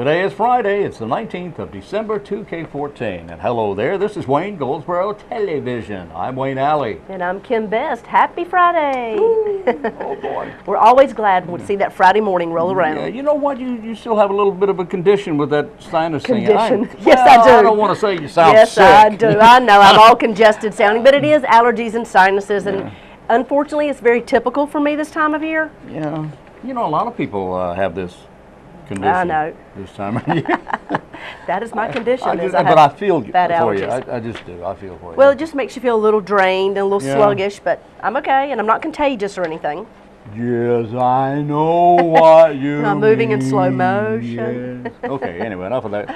Today is Friday. It's the 19th of December, 2K14. And hello there. This is Wayne, Goldsboro Television. I'm Wayne Alley. And I'm Kim Best. Happy Friday. Oh, boy. We're always glad when we see that Friday morning roll around. Yeah, you know what? You still have a little bit of a condition with that sinus thing. Yes, I do. I don't want to say you sound yes, sick. Yes, I do. I know. I'm all congested sounding, but it is allergies and sinuses. And unfortunately, it's very typical for me this time of year. Yeah. You know, a lot of people have this condition. I know. This time of year. That is my condition. But I feel for allergies. you. I just do. I feel for you. Well, it just makes you feel a little drained and a little sluggish, but I'm okay, and I'm not contagious or anything. Yes, I know what you I'm moving in slow motion. Yes. Okay, anyway, enough of that.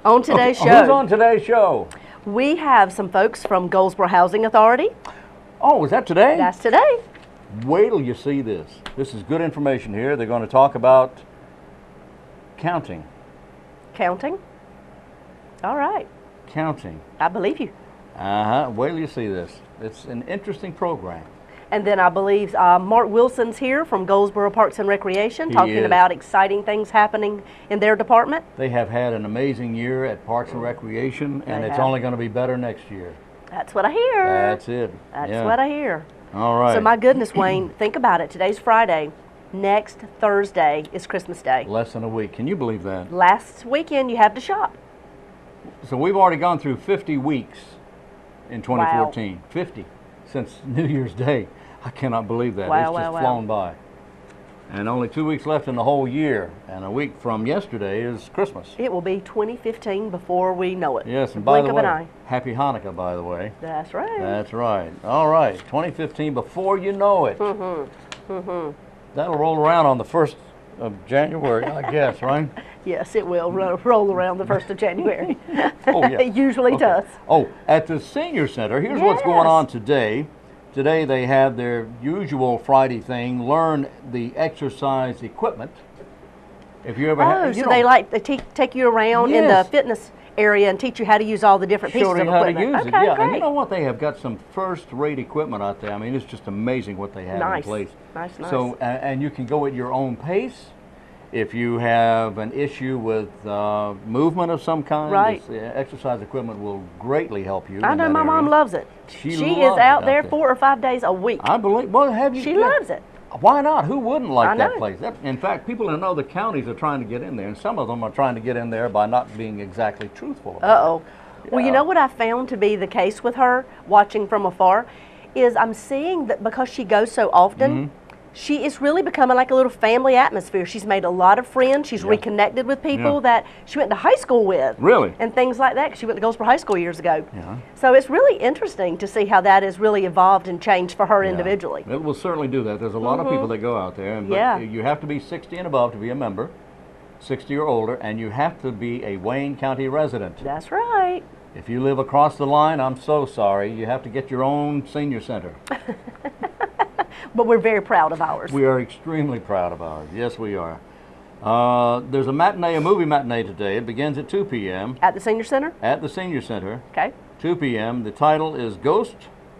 On today's show. Who's on today's show? We have some folks from Goldsboro Housing Authority. Oh, is that today? That's today. Wait till you see this. This is good information here. They're going to talk about counting. Counting? All right. Counting. I believe you. Wait till you see this. It's an interesting program. And then I believe Mark Wilson's here from Goldsboro Parks and Recreation talking about exciting things happening in their department. They have had an amazing year at Parks and Recreation, and it's only going to be better next year. That's what I hear. That's it. That's what I hear. All right. So my goodness, Wayne, think about it. Today's Friday. Next Thursday is Christmas Day. Less than a week. Can you believe that? Last weekend you have to shop. So we've already gone through 50 weeks in 2014. Wow. 50 since New Year's Day. I cannot believe that. Wow, it's just flown by. And only 2 weeks left in the whole year. And a week from yesterday is Christmas. It will be 2015 before we know it. Yes, and by the way, an eye. Happy Hanukkah, by the way. That's right. That's right. All right, 2015 before you know it. That'll roll around on the 1st of January, I guess, right? Yes, it will roll around the 1st of January. Oh, yeah. It usually does. Oh, at the Senior Center, here's what's going on today. Today they have their usual Friday thing, learn the exercise equipment. If you ever have, so they take you around in the fitness area and teach you how to use all the different pieces of equipment. Show you how to use it, Great. And you know what? They have got some first-rate equipment out there. I mean, it's just amazing what they have in place. Nice. So, and you can go at your own pace. If you have an issue with movement of some kind, this exercise equipment will greatly help you. I know my mom loves it. She is out there 4 or 5 days a week. I believe. Well, have you? She loves it. Why not? Who wouldn't like that place? In fact, people in other counties are trying to get in there, and some of them are trying to get in there by not being exactly truthful about it. Well, you know what I found to be the case with her, watching from afar, is I'm seeing that because she goes so often, she is really becoming like a little family atmosphere. She's made a lot of friends. She's reconnected with people that she went to high school with. Really? And things like that. She went to Goldsboro High School years ago. So it's really interesting to see how that has really evolved and changed for her individually. It will certainly do that. There's a lot of people that go out there. But you have to be 60 and above to be a member, 60 or older, and you have to be a Wayne County resident. That's right. If you live across the line, I'm so sorry. You have to get your own senior center. But we're very proud of ours. We are extremely proud of ours. Yes, we are. There's a movie matinee today. It begins at 2 p.m. At the Senior Center? At the Senior Center. Okay. 2 p.m. The title is Ghost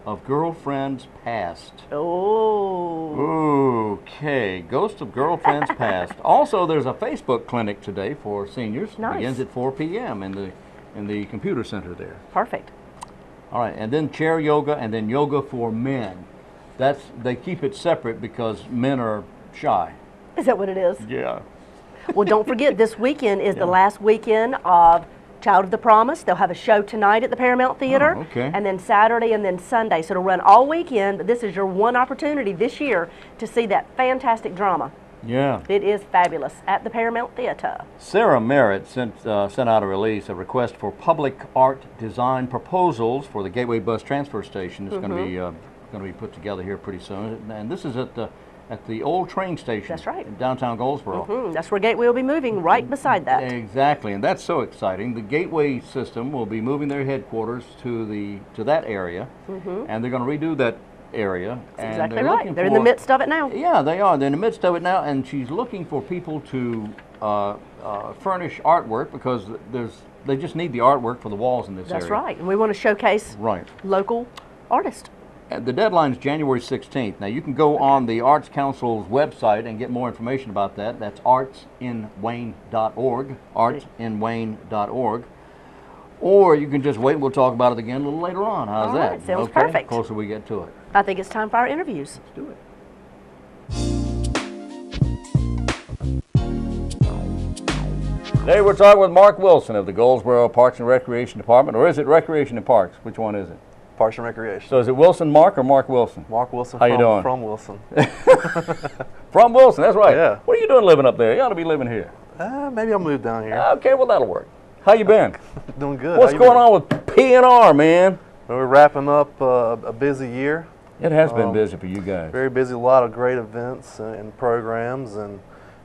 of Girlfriends Past. Oh. Okay. Ghost of Girlfriends Past. Also, there's a Facebook clinic today for seniors. Nice. Begins at 4 p.m. in the computer center there. Perfect. All right. And then chair yoga, and then yoga for men. They keep it separate because men are shy. Is that what it is? Yeah. Well, don't forget, this weekend is the last weekend of Child of the Promise. They'll have a show tonight at the Paramount Theater. Oh, okay. And then Saturday and then Sunday. So it'll run all weekend, but this is your one opportunity this year to see that fantastic drama. Yeah. It is fabulous at the Paramount Theater. Sarah Merritt sent out a release, a request for public art design proposals for the Gateway Bus Transfer Station. It's going to be put together here pretty soon. And this is at the old train station. That's right. In downtown Goldsboro. That's where Gateway will be moving, right beside that. Exactly, and that's so exciting. The Gateway system will be moving their headquarters to that area, and they're going to redo that area. That's exactly right. They're in the midst of it now. Yeah, they are. They're in the midst of it now, and she's looking for people to furnish artwork because they just need the artwork for the walls in this area. That's right, and we want to showcase local artists. the deadline is January 16th. Now, you can go on the Arts Council's website and get more information about that. That's artsinwayne.org, artsinwayne.org. Or you can just wait and we'll talk about it again a little later on. How's that? Right, sounds perfect. Closer we get to it. I think it's time for our interviews. Let's do it. Today we're talking with Mark Wilson of the Goldsboro Parks and Recreation Department, or is it Recreation and Parks? Which one is it? Parks and Recreation. So is it Wilson Mark or Mark Wilson? Mark Wilson. How you doing? From Wilson. From Wilson, that's right. Yeah. What are you doing living up there? You ought to be living here. Maybe I'll move down here. Okay, well that'll work. How you been? Doing good. What's going on with P&R, man? Well, we're wrapping up a busy year. It has been busy for you guys. Very busy. A lot of great events and programs, and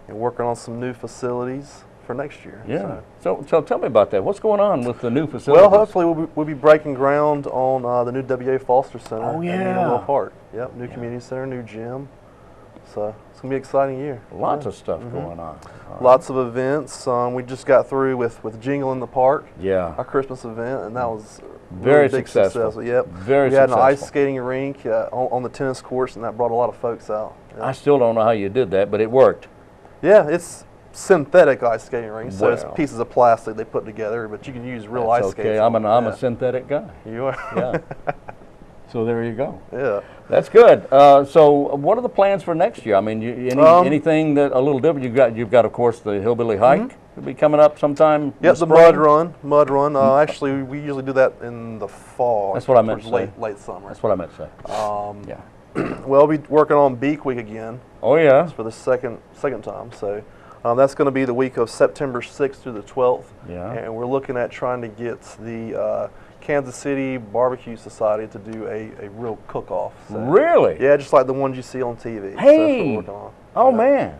working on some new facilities for next year. Yeah. So tell me about that. What's going on with the new facilities? Well, hopefully we'll be breaking ground on the new W.A. Foster Center. Oh, yeah. In Unionville Park. Yep. New community center, new gym. So it's gonna be an exciting year. Lots of stuff going on. Lots of events. We just got through with Jingle in the Park. Yeah. Our Christmas event, and that was Very really big successful. success. Yep. Very We had an successful. ice skating rink on the tennis courts, and that brought a lot of folks out. Yeah. I still don't know how you did that, but it worked. Yeah, it's synthetic ice skating rink, so it's Well. pieces of plastic they put together, but you can use real That's ice skates. okay. I'm on it. a synthetic guy. You are. Yeah. So there you go. Yeah. That's good. So what are the plans for next year? I mean, anything that a little different? You've got of course the Hillbilly Hike. It'll be coming up sometime. Yep, the spring. mud run. Actually, we usually do that in the fall. That's what I meant to towards say. late summer. That's what I meant to say. Yeah. Well, we'll be working on Beak Week again Oh yeah. for the second time. So that's going to be the week of September 6th through the 12th. Yeah. And we're looking at trying to get the Kansas City Barbecue Society to do a real cook-off. So, Really? yeah, just like the ones you see on TV. So that's what Hey. we're working on. Oh Yeah. man.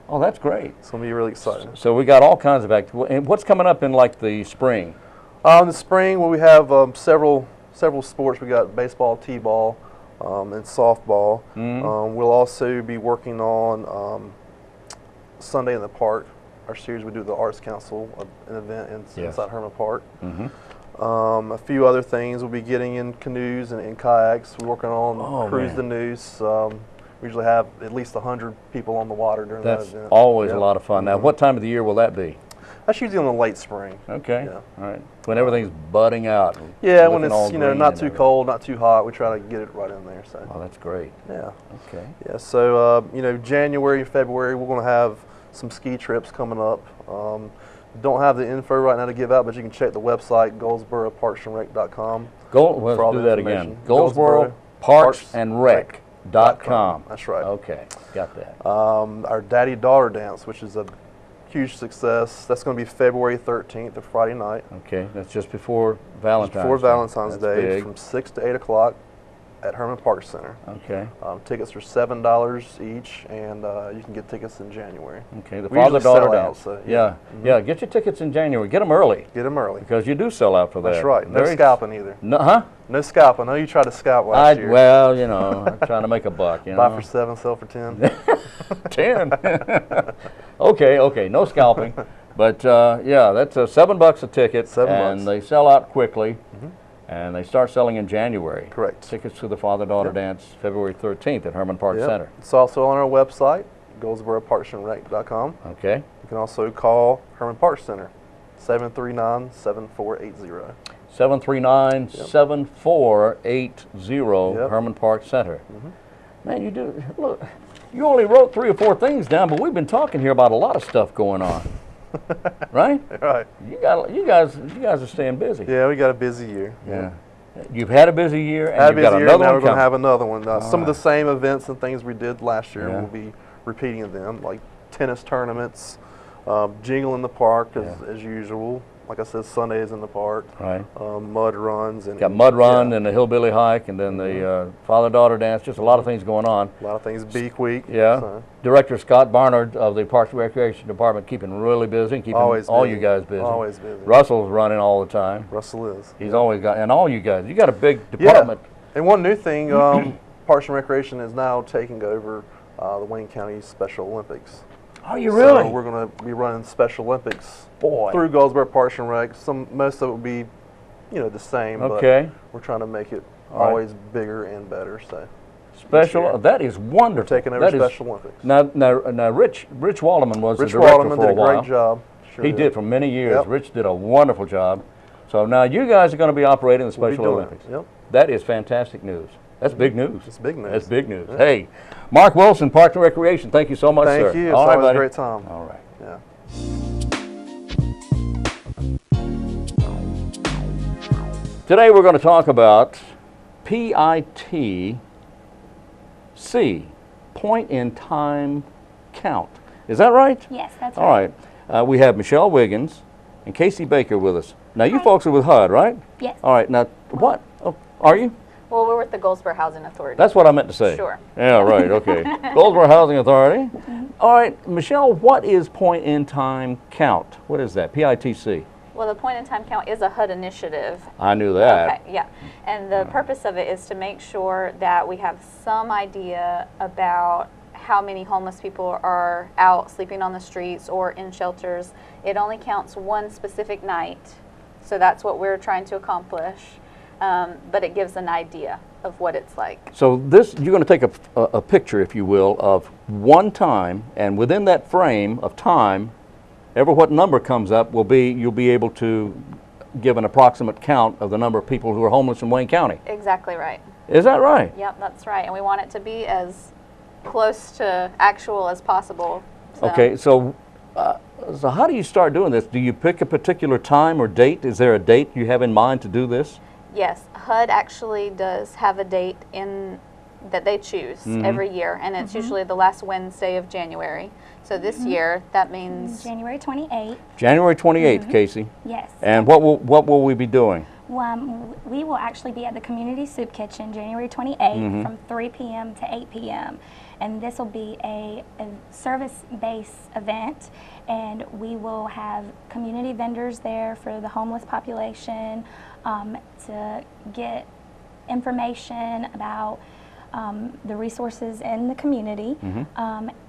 Oh, that's great. It's going to be really exciting. So we got all kinds of activities. And what's coming up in like the spring? In the spring, well, we have several sports. We got baseball, t-ball, and softball. We'll also be working on Sunday in the Park. Our series we do the Arts Council, an event inside Herman Park. A few other things. We'll be getting in canoes and kayaks. We're working on Cruise the Noose. We usually have at least 100 people on the water during that That's event. always a lot of fun. Now, what time of the year will that be? That's usually in the late spring. Okay. Yeah. All right. When everything's budding out. Yeah, when looking all it's green not and too everything. cold, not too hot, we try to get it right in there. So Oh, that's great. yeah. Okay. Yeah, so January, February, we're going to have some ski trips coming up. Don't have the info right now to give out, but you can check the website, goldsboroparksandrec.com. Let's for all do the that again. information. Goldsboro parksandrec.com. That's right. Okay, got that. Our daddy-daughter dance, which is a huge success, that's going to be February 13th, a Friday night. Okay, that's just before Valentine's Before Day. Valentine's That's Day, big. from 6 to 8 o'clock at Herman Park Center. Okay. Tickets are $7 each, and you can get tickets in January. Okay, the We usually father-daughter sell out, dance. so, yeah. Yeah, get your tickets in January. Get them early Get them early. because you do sell out for that. That's right. No Very- scalping either. No, huh? No scalp. I know you tried to scalp last year. Well, I'm trying to make a buck. Buy for 7, sell for 10. 10. Okay, no scalping. But yeah, that's $7 a ticket. $7. And they sell out quickly. And they start selling in January. Correct. Tickets to the father-daughter dance February 13th at Herman Park Yep. Center. It's also on our website, goldsboroparksandrec.com. Okay. You can also call Herman Park Center, 739-7480. 739-7480 Yep. Herman Park Center. Man, you do look. You only wrote 3 or 4 things down, but we've been talking here about a lot of stuff going on, right? Right. You guys are staying busy. Yeah, we got a busy year. Yeah. You've had a busy year, and Had a you've got busy year, another now one we're going to coming. have another one. Some of the same events and things we did last year, Yeah. we'll be repeating them, like tennis tournaments, Jingle in the Park as usual. Like I said, Sundays in the park. Right. Mud runs. And Got mud run yeah, and the hillbilly hike, and then the father-daughter dance. Just a lot of things going on. a lot of things. Beak Week. Yeah. So. Director Scott Barnard of the Parks and Recreation Department keeping really busy, keeping Always all busy. you guys busy. Always busy. Russell's running all the time. Russell is. He's always got, and all you guys. You got a big department. Yeah. And one new thing, Parks and Recreation is now taking over the Wayne County Special Olympics. Oh, you really? So we're going to be running Special Olympics Boy. through Goldsboro Parks and Rec. Most of it will be, the same. Okay. But we're trying to make it All right. always bigger and better. So Special. That is wonderful. taking over Special Olympics. Now, Rich Waldeman was Rich the director Waldeman for did a a while. great job. Sure He did for many years. Yep. Rich did a wonderful job. So now you guys are going to be operating the We'll be Special doing Olympics. it. Yep. That is fantastic news. That's big news. It's big news. That's big news. Hey, Mark Wilson, Parks and Recreation, thank you so much, sir. Thank you. It's All right, always a buddy. great time. All right. Yeah. Today we're going to talk about PITC, point in time count. Is that right? Yes, that's All right. We have Michelle Wiggins and Kacie Baker with us. Now you folks are with HUD, right? Yes. All right. Now what? Oh, are you? Well, we're with the Goldsboro Housing Authority. That's what I meant to say. Sure. Yeah, right, okay. Goldsboro Housing Authority. All right, Michelle, what is point in time count? What is that? PITC. Well, the point in time count is a HUD initiative. I knew that. Okay, yeah. And the purpose of it is to make sure that we have some idea about how many homeless people are out sleeping on the streets or in shelters. It only counts one specific night, so that's what we're trying to accomplish. But it gives an idea of what it's like. So this, you're going to take a picture, if you will, of one time, and within that frame of time, ever what number comes up will be, you'll be able to give an approximate count of the number of people who are homeless in Wayne County. Exactly right. Is that right? Yep, that's right. And we want it to be as close to actual as possible. So. Okay, so how do you start doing this? Do you pick a particular time or date? Is there a date you have in mind to do this? Yes, HUD actually does have a date in that they choose every year, and it's usually the last Wednesday of January. So this year, that means January 28th. January 28th, Kacie. Yes. And what will we be doing? We will actually be at the Community Soup Kitchen January 28th from 3 p.m. to 8 p.m. And this will be a service-based event, and we will have community vendors there for the homeless population to get information about the resources in the community.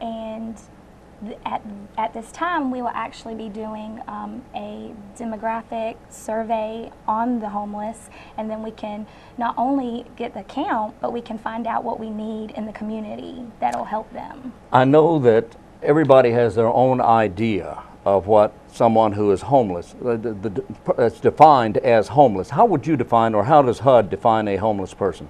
And at this time, we will actually be doing a demographic survey on the homeless, and then we can not only get the count, but we can find out what we need in the community that'll help them. I know that everybody has their own idea of what someone who is homeless, it's defined as homeless. How would you define, or how does HUD define a homeless person?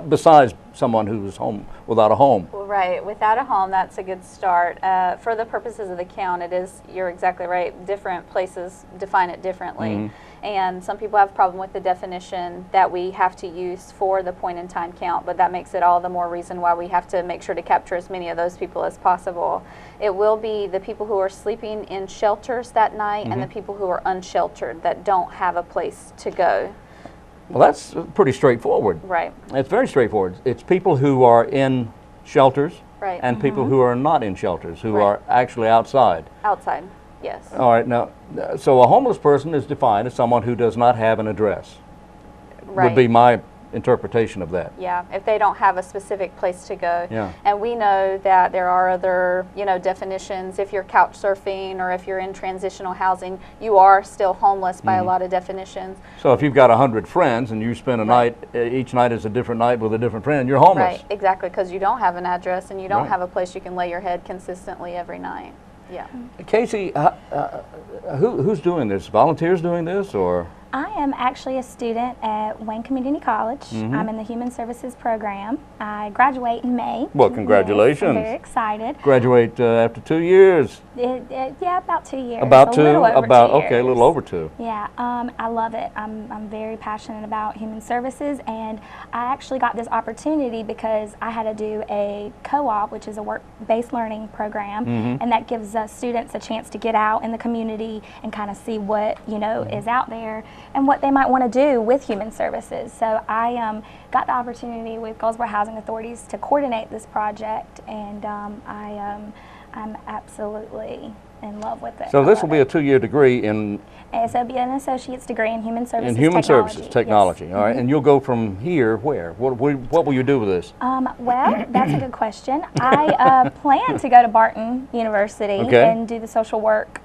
Besides someone who's without a home. well, right. Without a home, that's a good start. For the purposes of the count, it is, you're exactly right, different places define it differently. And some people have a problem with the definition that we have to use for the point in time count, but that makes it all the more reason why we have to make sure to capture as many of those people as possible. It will be the people who are sleeping in shelters that night and the people who are unsheltered that don't have a place to go. Well, that's pretty straightforward. Right. It's very straightforward. It's people who are in shelters Right. and people who are not in shelters, who Right. are actually outside. Outside, yes. All right, now, so a homeless person is defined as someone who does not have an address. Right. Would be my interpretation of that. Yeah, if they don't have a specific place to go. Yeah. And we know that there are other, definitions. If you're couch surfing or if you're in transitional housing, you are still homeless by a lot of definitions. So if you've got 100 friends and you spend a Right. night, each night is a different night with a different friend, you're homeless. Right, exactly, because you don't have an address and you don't Right. have a place you can lay your head consistently every night. Yeah. Kacie, who's doing this? Volunteers doing this, or? I am actually a student at Wayne Community College. I'm in the Human Services program. I graduate in May. Well, Yes, congratulations. I'm very excited. Graduate after 2 years. Yeah, about 2 years. About a two? little over 2 Okay, a little years. over 2. Yeah, I love it. I'm very passionate about human services, and I actually got this opportunity because I had to do a co-op, which is a work-based learning program, and that gives students a chance to get out in the community and kind of see what is out there and what they might want to do with human services. So I got the opportunity with Goldsboro Housing Authorities to coordinate this project, and I'm absolutely in love with it. So I this love will be a it. 2-year degree in So it'll be an associate's degree in human services human technology. services technology. Yes. All right, and you'll go from here where? What will you do with this? Well, that's a good question. I plan to go to Barton University Okay. and do the social work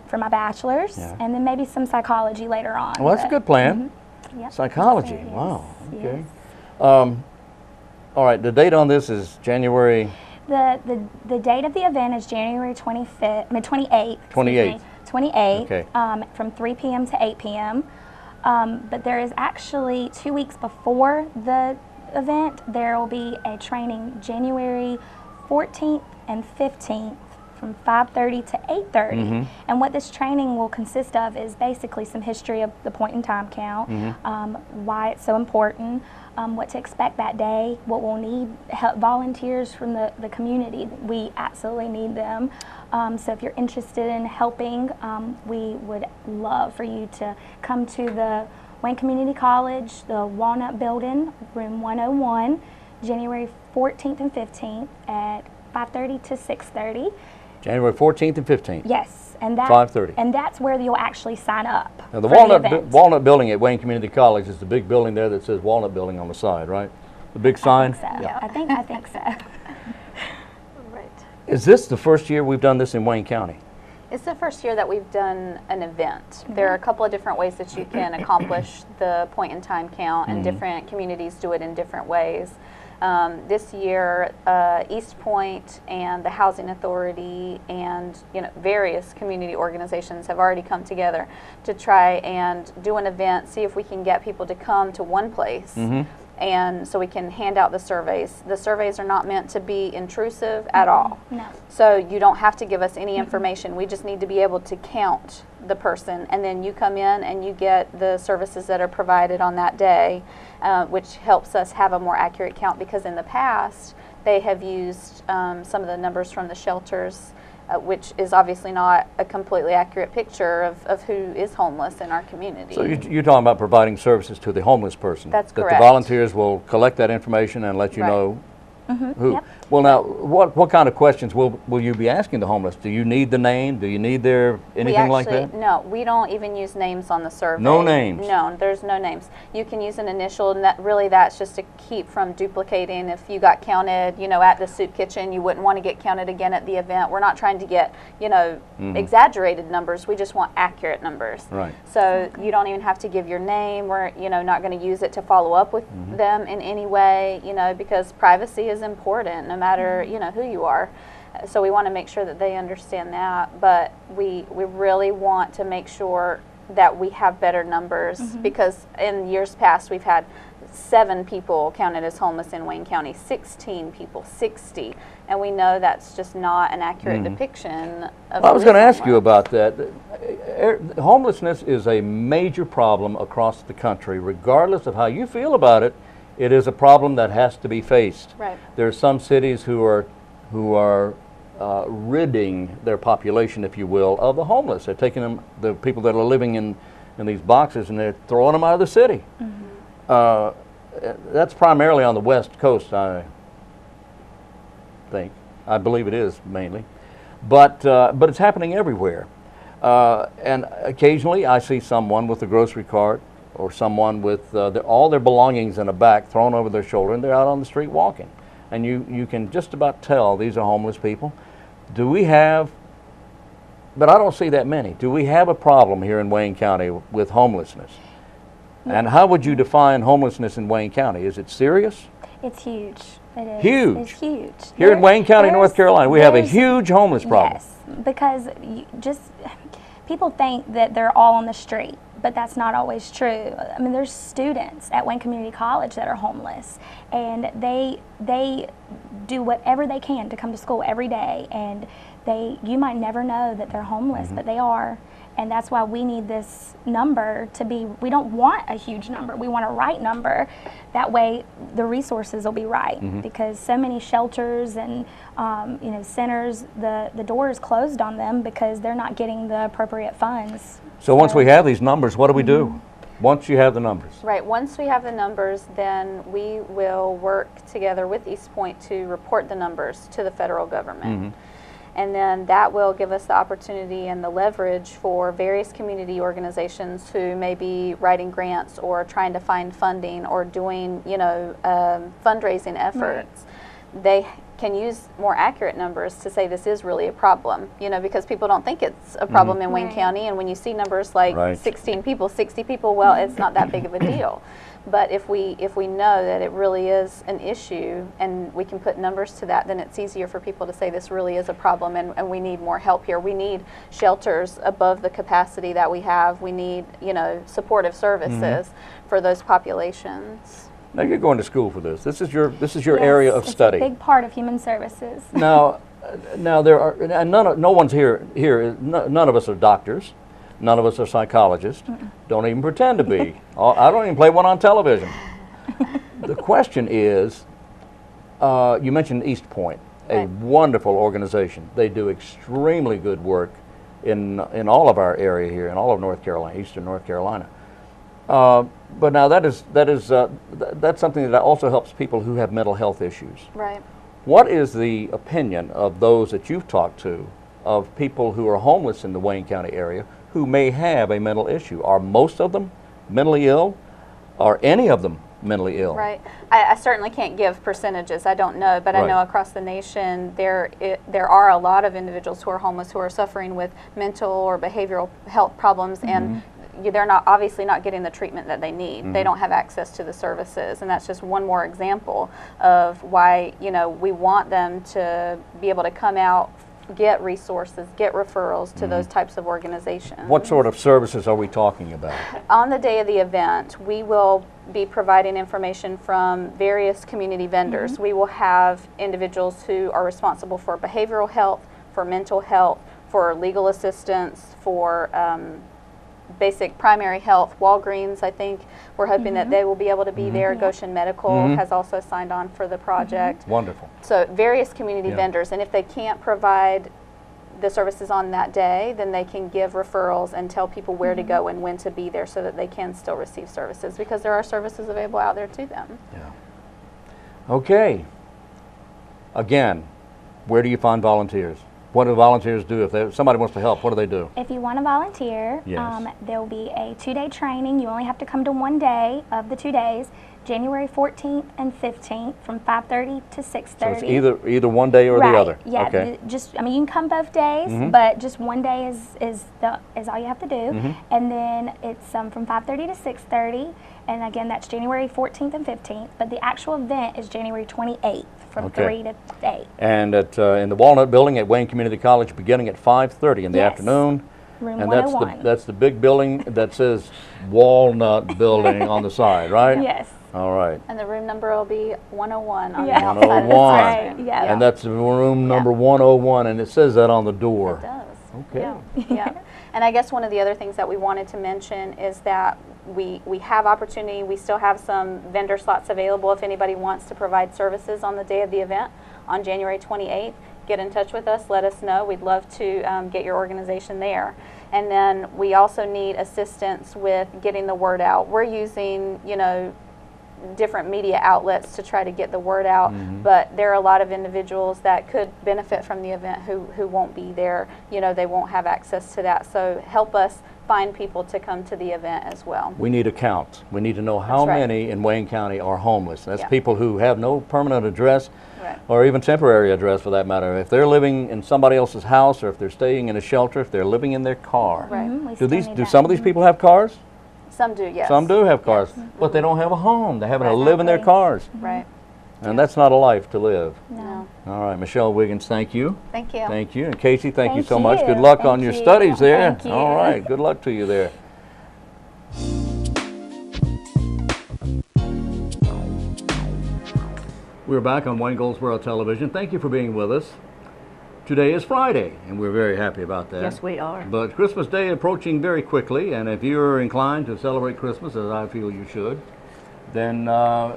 for my bachelor's, Yeah. and then maybe some psychology later on. Well, that's a but- good plan. Yep. Psychology. Yes, Wow. Okay. yes. All right. The date on this is January The date of the event is January 28th. 28th. 28th. Okay. From 3 p.m. to 8 p.m. But there is actually 2 weeks before the event, there will be a training January 14th and 15th from 5:30 to 8:30. And what this training will consist of is basically some history of the point in time count, why it's so important, what to expect that day, what we'll need, volunteers from the community. We absolutely need them. So if you're interested in helping, we would love for you to come to the Wayne Community College, the Walnut Building, room 101, January 14th and 15th at 5:30 to 6:30. January 14th and 15th. Yes, and that 5:30. And that's where you'll actually sign up. Now the for the event. Walnut Building at Wayne Community College is the big building there that says Walnut Building on the side, right? The big sign. I think so. Yeah. I think so. Right. Is this the first year we've done this in Wayne County? It's the first year that we've done an event. There are a couple of different ways that you can accomplish the point in time count, and different communities do it in different ways. This year, East Point and the Housing Authority and various community organizations have already come together to try and do an event, see if we can get people to come to one place. And so we can hand out the surveys. The surveys are not meant to be intrusive at all. No. So you don't have to give us any information. We just need to be able to count the person, and then you come in and you get the services that are provided on that day, which helps us have a more accurate count, because in the past they have used some of the numbers from the shelters, which is obviously not a completely accurate picture of who is homeless in our community. So you're talking about providing services to the homeless person. That's that correct. The volunteers will collect that information and let you Right. know who. Yep. Well, now, what kind of questions will you be asking the homeless? Do you need the name? Do you need their anything like that? No, we don't even use names on the survey. No names? No, there's no names. You can use an initial, and that's just to keep from duplicating. If you got counted, at the soup kitchen, you wouldn't want to get counted again at the event. We're not trying to get, exaggerated numbers. We just want accurate numbers. Right. So you don't even have to give your name. We're, not going to use it to follow up with them in any way, because privacy is important no matter, who you are. So we want to make sure that they understand that, but we really want to make sure that we have better numbers, because in years past we've had 7 people counted as homeless in Wayne County, 16 people, 60, and we know that's just not an accurate depiction of I was going to ask you homeless. about that. Homelessness is a major problem across the country. Regardless of how you feel about it, it is a problem that has to be faced. Right. There are some cities who are ridding their population, if you will, of the homeless. They're taking the people that are living in these boxes, and they're throwing them out of the city. That's primarily on the West Coast, I think. I believe it is mainly, but it's happening everywhere. And occasionally, I see someone with a grocery cart, or someone with all their belongings in a bag thrown over their shoulder, and they're out on the street walking. And you can just about tell these are homeless people. Do we have, but I don't see that many, do we have a problem here in Wayne County with homelessness? And how would you define homelessness in Wayne County? Is it serious? It's huge. It is. Huge. It's huge. Here in Wayne County, There's- North Carolina, we have a there's- huge homeless problem. Yes, because people think that they're all on the street, but that's not always true. I mean, there's students at Wayne Community College that are homeless, and they do whatever they can to come to school every day, and you might never know that they're homeless, but they are. And that's why we need this number to be, we don't want a huge number, we want a right number. That way the resources will be right, because so many shelters and centers, the door is closed on them because they're not getting the appropriate funds. So once we have these numbers, what do we do? Once you have the numbers? Right. Once we have the numbers, then we will work together with East Point to report the numbers to the federal government. And then that will give us the opportunity and the leverage for various community organizations who may be writing grants or trying to find funding or doing, fundraising efforts. They can use more accurate numbers to say this is really a problem, you know, because people don't think it's a problem in Wayne County, and when you see numbers like 16 people, 60 people, well, it's not that big of a deal. But if we know that it really is an issue and we can put numbers to that, then it's easier for people to say this really is a problem, and we need more help here. We need shelters above the capacity that we have. We need, you know, supportive services for those populations. Now you're going to school for this. This is your area of study. It's a big part of human services. Now there are, and no one's here. None of us are doctors. None of us are psychologists. Don't even pretend to be. I don't even play one on television. The question is, you mentioned East Point, a wonderful organization. They do extremely good work in all of our area here, in all of North Carolina, Eastern North Carolina. But now that's something that also helps people who have mental health issues. Right. What is the opinion of those that you've talked to of people who are homeless in the Wayne County area who may have a mental issue? Are most of them mentally ill? Are any of them mentally ill? Right. I certainly can't give percentages. I don't know, but I know across the nation there are a lot of individuals who are homeless who are suffering with mental or behavioral health problems, and they're obviously not getting the treatment that they need. They don't have access to the services, and that's just one more example of why, you know, we want them to be able to come out, get resources, get referrals to those types of organizations. What sort of services are we talking about? On the day of the event, we will be providing information from various community vendors. We will have individuals who are responsible for behavioral health, for mental health, for legal assistance, for basic primary health. Walgreens, I think, we're hoping that they will be able to be there. Goshen Medical has also signed on for the project. Wonderful. So various community vendors, and if they can't provide the services on that day, then they can give referrals and tell people where to go and when to be there so that they can still receive services, because there are services available out there to them. Yeah. Okay. Again, where do you find volunteers? What do volunteers do? If somebody wants to help, what do they do? If you want to volunteer, there will be a 2-day training. You only have to come to one day of the 2 days, January 14th and 15th from 5:30 to 6:30. So it's either one day or the other. Yeah. Okay. I mean, you can come both days, but just one day is all you have to do. And then it's from 5:30 to 6:30, and again that's January 14th and 15th. But the actual event is January 28th from 3 to 8. And in the Walnut Building at Wayne Community College, beginning at 5:30 in the afternoon. Room and 101. that's the big building that says Walnut Building on the side, right? Yes. All right. And the room number will be 101 on the Yeah. outside of the 101. classroom. Yeah. And that's room number 101, and it says that on the door. It does. Okay. Yeah. And I guess one of the other things that we wanted to mention is that we have opportunity. We still have some vendor slots available if anybody wants to provide services on the day of the event on January 28th. Get in touch with us. Let us know. We'd love to get your organization there. And then we also need assistance with getting the word out. We're using, you know, different media outlets to try to get the word out, but there are a lot of individuals that could benefit from the event who won't be there. You know, they won't have access to that. So help us find people to come to the event as well. We need a count. We need to know how many in Wayne County are homeless. That's people who have no permanent address or even temporary address for that matter. If they're living in somebody else's house, or if they're staying in a shelter, if they're living in their car. Do some of these people have cars? Some do, yes. Some do have cars, but they don't have a home. They happen to live in their cars. Right. And that's not a life to live. No. All right, Michelle Wiggins, thank you. Thank you. Thank you. And Kacie, thank you so Thank much. you. Good luck Thank on your you. studies there. Thank you. All right, good luck to you there. We're back on Wayne Goldsboro Television. Thank you for being with us. Today is Friday, and we're very happy about that. Yes, we are. But Christmas Day approaching very quickly, and if you're inclined to celebrate Christmas, as I feel you should, then I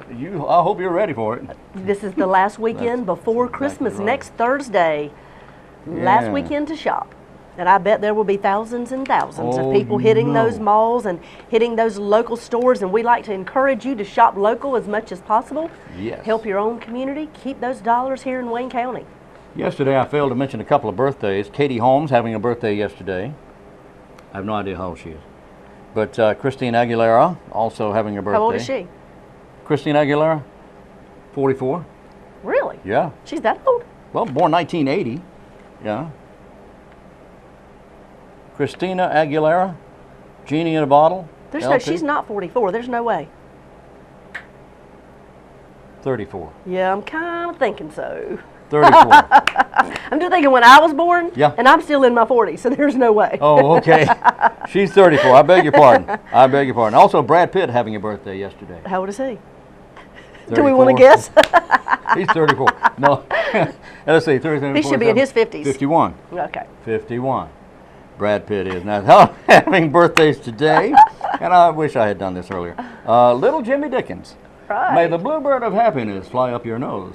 hope you're ready for it. This is the last weekend before Christmas, right. next Thursday. Last weekend to shop. And I bet there will be thousands and thousands of people hitting those malls and hitting those local stores, and we like to encourage you to shop local as much as possible. Yes. Help your own community, keep those dollars here in Wayne County. Yesterday, I failed to mention a couple of birthdays. Katie Holmes having a birthday yesterday. I have no idea how old she is. But Christine Aguilera also having a birthday. How old is she? Christine Aguilera, 44. Really? Yeah. She's that old? Well, born 1980. Yeah. Christina Aguilera, Genie in a Bottle. There's LP. she's not 44. There's no way. 34. Yeah, I'm kind of thinking so. 34. I'm just thinking when I was born, Yeah. and I'm still in my 40s, so there's no way. Oh, okay. She's 34. I beg your pardon. I beg your pardon. Also, Brad Pitt having a birthday yesterday. How old is he? 34. Do we want to guess? He's 34. No. Let's see. 34, He should be in his 50s. 51. Okay. 51. Brad Pitt is now having birthdays today, and I wish I had done this earlier. Little Jimmy Dickens. Right. May the bluebird of happiness fly up your nose.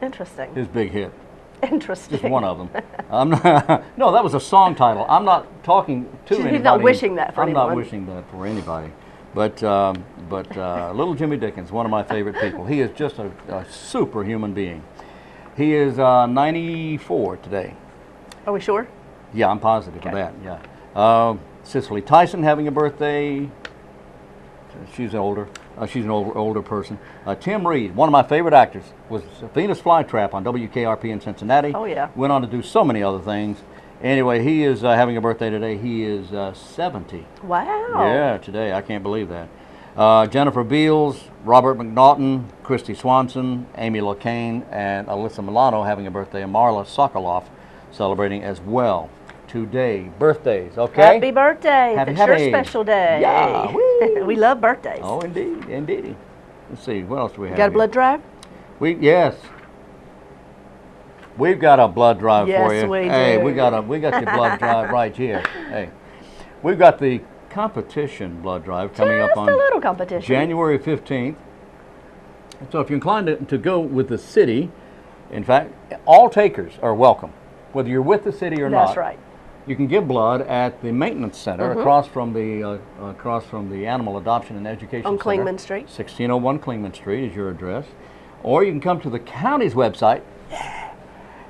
Interesting. His big hit. Interesting. Just one of them. I'm not, no, that was a song title. I'm not talking to He's anybody. not wishing that for anyone. I'm not wishing that for anybody. But little Jimmy Dickens, one of my favorite people. He is just a superhuman being. He is 94 today. Are we sure? Yeah, I'm positive of that. Yeah. Cicely Tyson having a birthday. She's older. She's an older person. Tim Reed, one of my favorite actors, was Venus Flytrap on WKRP in Cincinnati. Oh, yeah. Went on to do so many other things. Anyway, he is having a birthday today. He is 70. Wow. Yeah, today. I can't believe that. Jennifer Beals, Robert McNaughton, Christy Swanson, Amy LaCaine, and Alyssa Milano having a birthday, and Marla Sokoloff celebrating as well. Today, birthdays, okay? Happy birthday. Happy, it's your happy. special day. Yeah, woo. We love birthdays. Oh, indeed, indeed. Let's see, what else do we have? Got a here? blood drive? Yes. We've got a blood drive for Yes, you. we Hey, do. we got your blood drive right here. Hey, we've got the competition blood drive coming up Just on a little competition. January 15th. So if you're inclined to go with the city, in fact, all takers are welcome, whether you're with the city or not. That's right. You can give blood at the maintenance center across from the Animal Adoption and Education On Center. Klingman Street. 1601 Klingman Street is your address. Or you can come to the county's website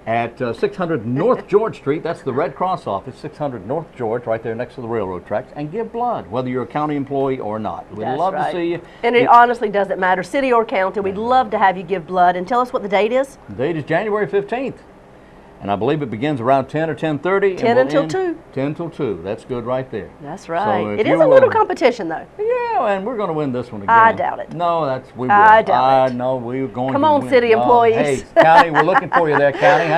at 600 North George Street. That's the Red Cross office, 600 North George, right there next to the railroad tracks, and give blood, whether you're a county employee or not. We'd That's love right. to see you. And it honestly doesn't matter, city or county. We'd love to have you give blood. And tell us what the date is. The date is January 15th. And I believe it begins around 10 or 10:30. 10 until 2. 10 till 2. That's good right there. That's right. if It you is a little competition, though. Yeah, and we're going to win this one again. I doubt it. No, we will. I doubt it. know we're going Come to on, win. city employees. Hey, county, we're looking for you there, county,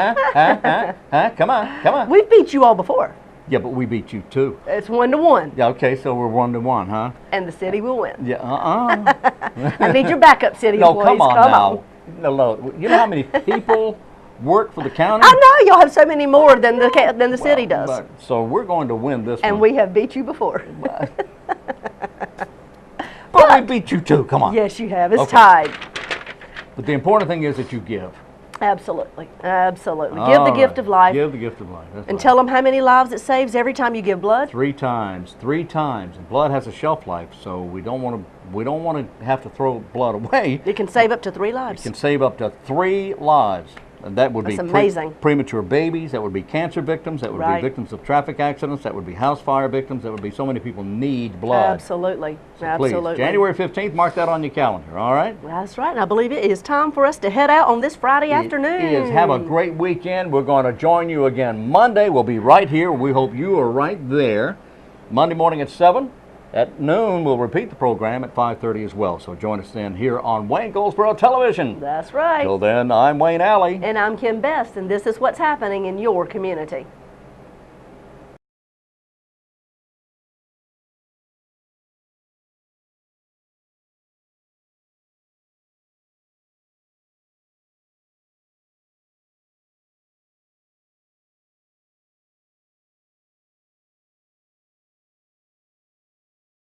huh? Come on. We've beat you all before. Yeah, but we beat you too. It's 1-1, Yeah, okay, so we're 1-1, huh? and the city will win. Yeah, I need your backup, city No, employees. come on now. No. You know how many people work for the county? I know y'all have so many more than the city does, So we're going to win this and one. we have beat you before. But we beat you too, come on. Yes, you have. It's Okay. tied. But the important thing is that you give. Absolutely. Give the All gift right. of life, Give the gift of life. That's and right. tell them how many lives it saves every time you give blood. 3 times. And blood has a shelf life, so we don't want to have to throw blood away. It can save up to 3 lives. It can save up to 3 lives. And that would That's be amazing. Premature babies, that would be cancer victims, that would Right. be victims of traffic accidents, that would be house fire victims, that would be so many people need blood. Absolutely. So Absolutely. please, January 15th, mark that on your calendar, all right? That's right. And I believe it is time for us to head out on this Friday afternoon. It is. Have a great weekend. We're going to join you again Monday. We'll be right here. We hope you are right there. Monday morning at 7. At noon, we'll repeat the program at 5:30 as well. So join us then here on Wayne Goldsboro Television. That's right. Till then, I'm Wayne Alley. And I'm Kim Best, and this is what's happening in your community.